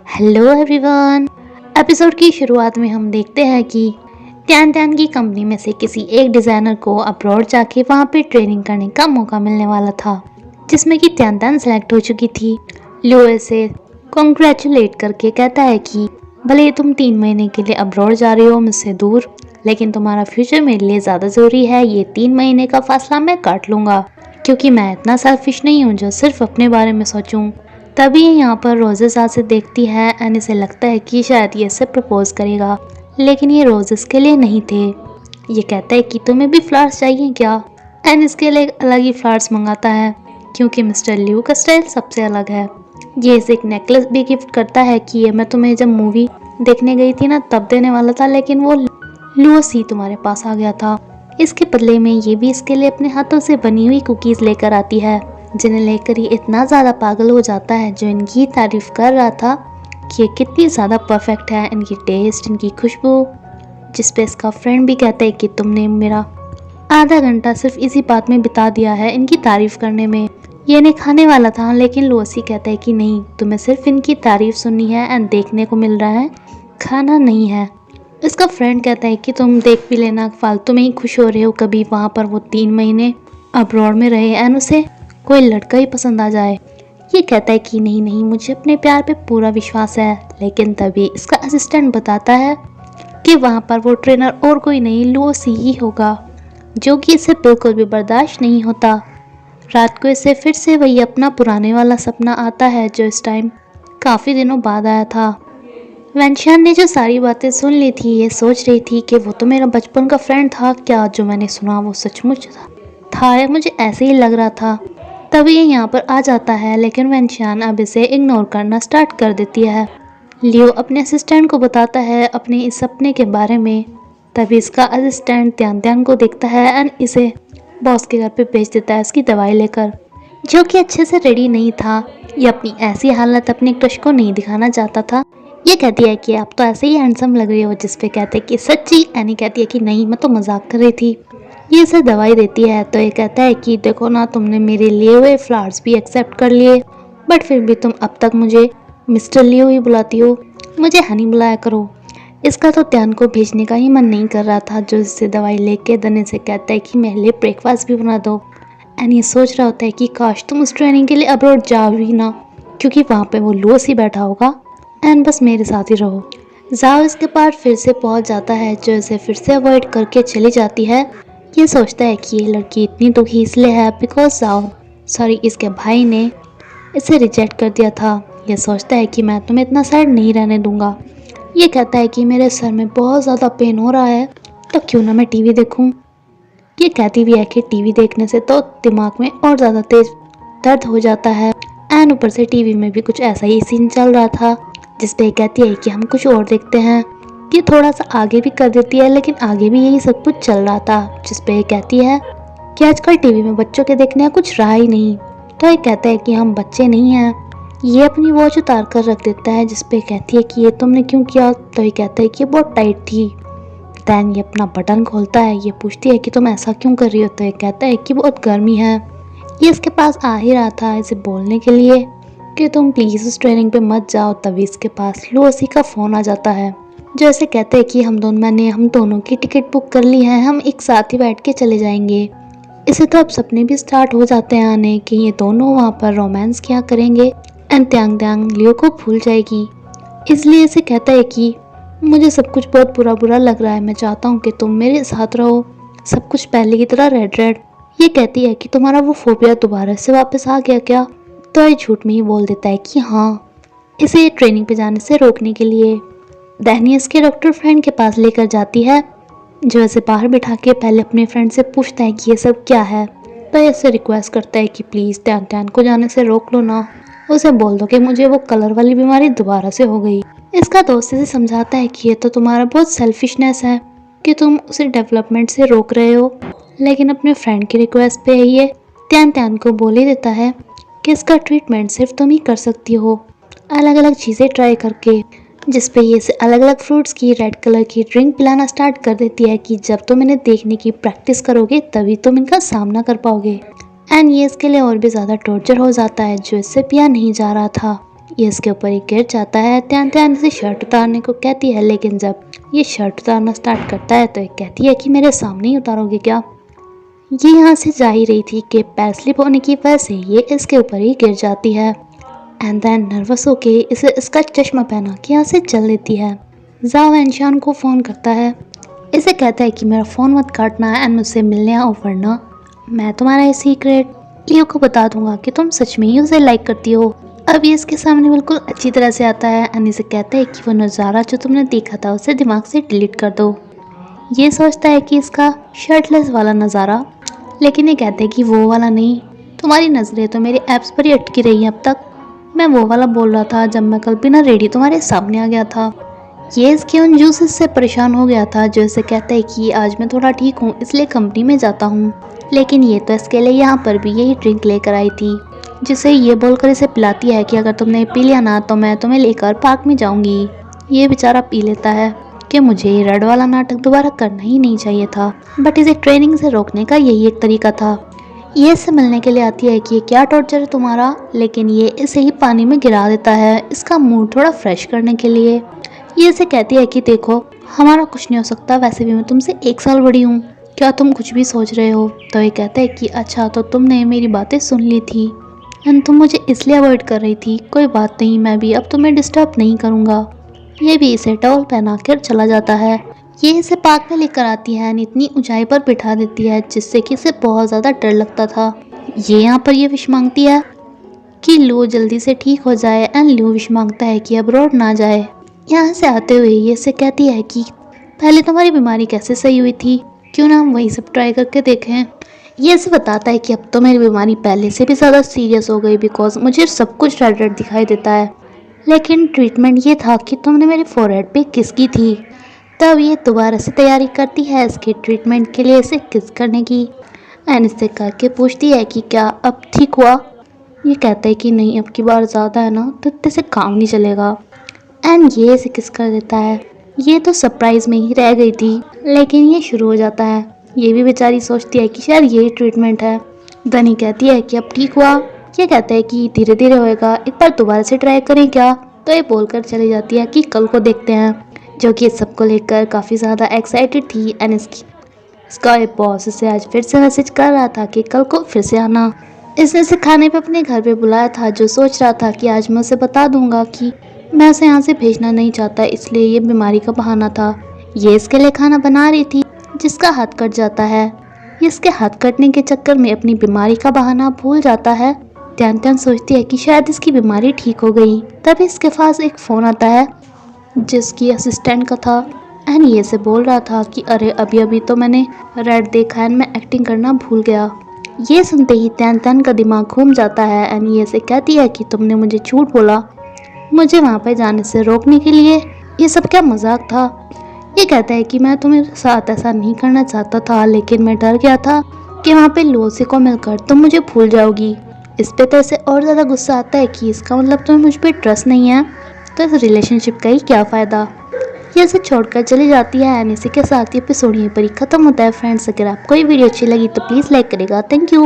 Hello everyone. Episode की शुरुआत में हम देखते हैं कि त्यान त्यान की कंपनी में से किसी एक डिज़ाइनर को अब्रॉड जाके वहाँ पे ट्रेनिंग करने का मौका मिलने वाला था, जिसमें कि त्यान त्यान सेलेक्ट हो चुकी थी। लियो इसे कॉन्ग्रेचुलेट करके कहता है कि भले ही तुम 3 महीने के लिए अब्रॉड जा रही हो मुझसे दूर, लेकिन तुम्हारा फ्यूचर मेरे लिए ज़्यादा ज़रूरी है। ये 3 महीने का फासला मैं काट लूँगा, क्योंकि मैं इतना सेल्फिश नहीं हूँ जो सिर्फ अपने बारे में सोचूं। तभी यहाँ पर रोजेस से देखती है एंड इसे लगता है कि शायद ये इसे प्रपोज करेगा, लेकिन ये रोजेस के लिए नहीं थे। ये कहता है कि तुम्हें भी फ्लावर्स चाहिए क्या, एंड इसके लिए एक अलग ही फ्लावर्स मंगाता है, क्योंकि मिस्टर लियू का स्टाइल सबसे अलग है। ये इसे एक नेकलेस भी गिफ्ट करता है कि ये मैं तुम्हें जब मूवी देखने गई थी ना तब देने वाला था, लेकिन वो लूसी तुम्हारे पास आ गया था। इसके बदले में ये भी इसके लिए अपने हाथों से बनी हुई कुकीज़ लेकर आती है, जिन्हें लेकर ये इतना ज़्यादा पागल हो जाता है, जो इनकी तारीफ कर रहा था कि ये कितनी ज़्यादा परफेक्ट है, इनकी टेस्ट, इनकी खुशबू। जिस पे इसका फ्रेंड भी कहता है कि तुमने मेरा आधा घंटा सिर्फ इसी बात में बिता दिया है, इनकी तारीफ करने में। ये इन्हें खाने वाला था, लेकिन लूसी कहता है कि नहीं, तुम्हें सिर्फ इनकी तारीफ सुननी है एंड देखने को मिल रहा है, खाना नहीं है। इसका फ्रेंड कहता है कि तुम देख भी लेना, फालतू में ही खुश हो रहे हो। कभी वहाँ पर वो 3 महीने अब्रॉड में रहे एंड उसे कोई लड़का ही पसंद आ जाए। ये कहता है कि नहीं नहीं, मुझे अपने प्यार पे पूरा विश्वास है। लेकिन तभी इसका असिस्टेंट बताता है कि वहाँ पर वो ट्रेनर और कोई नहीं, लूसी ही होगा, जो कि इसे बिल्कुल भी बर्दाश्त नहीं होता। रात को इसे फिर से वही अपना पुराने वाला सपना आता है, जो इस टाइम काफ़ी दिनों बाद आया था। वेंशियान ने जो सारी बातें सुन ली थी, ये सोच रही थी कि वो तो मेरा बचपन का फ्रेंड था, क्या जो मैंने सुना वो सचमुच था या मुझे ऐसे ही लग रहा था। तभी ये यहाँ पर आ जाता है, लेकिन वेंशियान अब इसे इग्नोर करना स्टार्ट कर देती है। लियो अपने असिस्टेंट को बताता है अपने इस सपने के बारे में। तभी इसका असिस्टेंट त्यान त्यान को देखता है एंड इसे बॉस के घर पे भेज देता है इसकी दवाई लेकर, जो कि अच्छे से रेडी नहीं था। ये अपनी ऐसी हालत अपने क्रश को नहीं दिखाना चाहता था। ये कहती है कि आप तो ऐसे ही हैंडसम लग रही हो, जिस पे कहते हैं कि सच्ची। एनी कहती है कि नहीं, मैं तो मजाक कर रही थी। ये इसे दवाई देती है, तो ये कहता है कि देखो ना, तुमने मेरे लिए हुए फ्लावर्स भी एक्सेप्ट कर लिए, बट फिर भी तुम अब तक मुझे मिस्टर लियो ही बुलाती हो, मुझे हनी बुलाया करो। इसका तो त्यान को भेजने का ही मन नहीं कर रहा था, जो इससे दवाई लेके दने से कहता है कि मेरे लिए ब्रेकफास्ट भी बना दो। एंड ये सोच रहा होता है कि काश तुम उस ट्रेनिंग के लिए अब्रॉड जाओ ही ना, क्योंकि वहाँ पे वो लूसी बैठा होगा एंड बस मेरे साथ ही रहो। जाओ इसके पास फिर से पहुँच जाता है, जो इसे फिर से अवॉइड करके चली जाती है। ये सोचता है कि ये लड़की इतनी दुखी इसलिए है बिकॉज इसके भाई ने इसे रिजेक्ट कर दिया था। ये सोचता है कि मैं तुम्हें इतना सैड नहीं रहने दूंगा। ये कहता है कि मेरे सर में बहुत ज़्यादा पेन हो रहा है, तो क्यों ना मैं टीवी देखूं। ये कहती भी है कि टीवी देखने से तो दिमाग में और ज़्यादा तेज दर्द हो जाता है, एंड ऊपर से टीवी में भी कुछ ऐसा ही सीन चल रहा था, जिसपे कहती है कि हम कुछ और देखते हैं। ये थोड़ा सा आगे भी कर देती है, लेकिन आगे भी यही सब कुछ चल रहा था, जिसपे ये कहती है कि आजकल टीवी में बच्चों के देखने का कुछ रहा ही नहीं। तो ये कहता है कि हम बच्चे नहीं हैं। ये अपनी वॉच उतार कर रख देता है, जिसपे कहती है कि ये तुमने क्यों किया। तो ये कहता है कि ये बहुत टाइट थी। दैन ये अपना बटन खोलता है। ये पूछती है कि तुम ऐसा क्यों कर रही हो। तो ये कहता है कि बहुत गर्मी है। ये इसके पास आ ही रहा था इसे बोलने के लिए कि तुम प्लीज़ उस ट्रेनिंग पे मत जाओ। तभी इसके पास लूसी का फ़ोन आ जाता है, जो ऐसे कहते हैं कि हम दोनों की टिकट बुक कर ली है, हम एक साथ ही बैठ के चले जाएंगे। इसे तो अब सपने भी स्टार्ट हो जाते हैं आने कि ये दोनों वहाँ पर रोमांस क्या करेंगे एंड त्यांग त्यांग लियो को भूल जाएगी। इसलिए इसे कहता है कि मुझे सब कुछ बहुत बुरा बुरा लग रहा है, मैं चाहता हूँ कि तुम मेरे साथ रहो, सब कुछ पहले की तरह रेड रेड। ये कहती है कि तुम्हारा वो फोबिया दोबारा से वापस आ गया क्या। तो ये झूठ में ही बोल देता है कि हाँ, इसे ट्रेनिंग पे जाने से रोकने के लिए डैनियस के डॉक्टर फ्रेंड के पास लेकर जाती है, जो ऐसे बाहर बिठा के पहले अपने फ्रेंड से पूछता है कि ये सब क्या है। तो ऐसे रिक्वेस्ट करता है कि प्लीज़ त्यान त्यान को जाने से रोक लो ना, उसे बोल दो कि मुझे वो कलर वाली बीमारी दोबारा से हो गई। इसका दोस्त इसे समझाता है कि ये तो तुम्हारा बहुत सेल्फिशनेस है कि तुम उसे डेवलपमेंट से रोक रहे हो, लेकिन अपने फ्रेंड की रिक्वेस्ट पे ये त्यान त्यान को बोल ही देता है कि इसका ट्रीटमेंट सिर्फ तुम ही कर सकती हो, अलग अलग चीज़ें ट्राई करके। जिसपे ये इसे अलग अलग फ्रूट्स की रेड कलर की ड्रिंक पिलाना स्टार्ट कर देती है कि जब तुम इन्हें देखने की प्रैक्टिस करोगे तभी तुम इनका सामना कर पाओगे। एंड ये इसके लिए और भी ज़्यादा टॉर्चर हो जाता है, जो इससे पिया नहीं जा रहा था। ये इसके ऊपर ही गिर जाता है। त्यान त्यान इसे शर्ट उतारने को कहती है, लेकिन जब ये शर्ट उतारना स्टार्ट करता है तो ये कहती है कि मेरे सामने ही उतारोगे क्या। ये यहाँ से जा ही रही थी कि पैर स्लिप होने की वजह से ये इसके ऊपर ही गिर जाती है। एंड देन नर्वस होके इसे इसका चश्मा पहना के यहाँ से चल देती है। जाओ एनशान को फ़ोन करता है, इसे कहता है कि मेरा फ़ोन मत काटना एंड मुझसे मिलने आओ, वरना मैं तुम्हारा ये सीक्रेट लियो को बता दूंगा कि तुम सच में ही उसे लाइक करती हो। अब ये इसके सामने बिल्कुल अच्छी तरह से आता है एंड इसे कहता है कि वो नज़ारा जो तुमने देखा था उसे दिमाग से डिलीट कर दो। ये सोचता है कि इसका शर्टलेस वाला नज़ारा, लेकिन ये कहते हैं कि वो वाला नहीं, तुम्हारी नज़रें तो मेरे ऐप्स पर ही अटकी रही हैं अब तक। मैं वो वाला बोल रहा था जब मैं कल बिना रेडी तुम्हारे सामने आ गया था। ये इसके उन जूसेस से परेशान हो गया था जो इसे कहता है कि आज मैं थोड़ा ठीक हूँ इसलिए कंपनी में जाता हूँ, लेकिन ये तो इसके लिए यहाँ पर भी यही ड्रिंक लेकर आई थी, जिसे ये बोलकर इसे पिलाती है कि अगर तुमने पी लिया ना तो मैं तुम्हें लेकर पार्क में जाऊँगी। ये बेचारा पी लेता है कि मुझे ये रेड वाला नाटक दोबारा करना ही नहीं चाहिए था, बट इसे ट्रेनिंग से रोकने का यही एक तरीका था। ये इससे मिलने के लिए आती है कि ये क्या टॉर्चर है तुम्हारा, लेकिन ये इसे ही पानी में गिरा देता है इसका मूड थोड़ा फ्रेश करने के लिए। ये इसे कहती है कि देखो हमारा कुछ नहीं हो सकता, वैसे भी मैं तुमसे 1 साल बड़ी हूँ, क्या तुम कुछ भी सोच रहे हो। तो ये कहता है कि अच्छा तो तुमने मेरी बातें सुन ली थी एंड तुम मुझे इसलिए अवॉइड कर रही थी, कोई बात नहीं, मैं भी अब तुम्हें डिस्टर्ब नहीं करूँगा। ये भी इसे टॉवल पहना कर चला जाता है। ये इसे पार्क में लेकर आती है एंड इतनी ऊंचाई पर बिठा देती है जिससे कि इसे बहुत ज़्यादा डर लगता था। ये यहाँ पर ये विश मांगती है कि लू जल्दी से ठीक हो जाए एंड लू विश मांगता है कि अब्रॉड ना जाए। यहाँ से आते हुए ये इसे कहती है कि पहले तुम्हारी बीमारी कैसे सही हुई थी, क्यों ना हम वही सब ट्राई करके देखें। ये इसे बताता है कि अब तो मेरी बीमारी पहले से भी ज़्यादा सीरियस हो गई बिकॉज मुझे सब कुछ रेड रेड दिखाई देता है, लेकिन ट्रीटमेंट ये था कि तुमने मेरे फोरहेड पे किस की थी। तब ये दोबारा से तैयारी करती है इसके ट्रीटमेंट के लिए इसे किस करने की एंड इससे करके पूछती है कि क्या अब ठीक हुआ। ये कहता है कि नहीं अब की बार ज़्यादा है ना तो इतने से काम नहीं चलेगा एंड ये इसे किस कर देता है। ये तो सरप्राइज़ में ही रह गई थी, लेकिन ये शुरू हो जाता है। ये भी बेचारी सोचती है कि शायद यही ट्रीटमेंट है। धनी कहती है कि अब ठीक हुआ। ये कहता है कि धीरे धीरे होएगा, एक बार दोबारा से ट्राई करें क्या। तो ये बोलकर चली जाती है कि कल को देखते हैं, जो कि इस सबको लेकर काफ़ी ज़्यादा एक्साइटेड थी एंड इसका एक बॉस इसे आज फिर से मैसेज कर रहा था कि कल को फिर से आना। इसने इसे खाने पे अपने घर पे बुलाया था, जो सोच रहा था कि आज मैं उसे बता दूंगा कि मैं उसे यहाँ से भेजना नहीं चाहता, इसलिए ये बीमारी का बहाना था। ये इसके लिए खाना बना रही थी जिसका हाथ कट जाता है। ये इसके हाथ कटने के चक्कर में अपनी बीमारी का बहाना भूल जाता है। त्यान त्यान सोचती है कि शायद इसकी बीमारी ठीक हो गई। तभी इसके पास एक फ़ोन आता है जिसकी असिस्टेंट का था एंड ये से बोल रहा था कि अरे अभी अभी तो मैंने रेड देखा एंड मैं एक्टिंग करना भूल गया। ये सुनते ही त्यान त्यान का दिमाग घूम जाता है एंड ये से कहती है कि तुमने मुझे झूठ बोला, मुझे वहाँ पे जाने से रोकने के लिए, ये सब क्या मजाक था। ये कहता है कि मैं तुम्हें साथ ऐसा नहीं करना चाहता था, लेकिन मैं डर गया था कि वहाँ पे लूसी को मिलकर तुम मुझे भूल जाओगी। इस पे तो इसे और ज़्यादा गुस्सा आता है कि इसका मतलब तुम्हें मुझ पर ट्रस्ट नहीं है, तो इस रिलेशनशिप का ही क्या फ़ायदा। ये इसे छोड़कर चली जाती है एंड इसी के साथ ही एपिसोड यहीं पर ही खत्म होता है। फ्रेंड्स, अगर आपको ये वीडियो अच्छी लगी तो प्लीज़ लाइक करेगा। Thank you.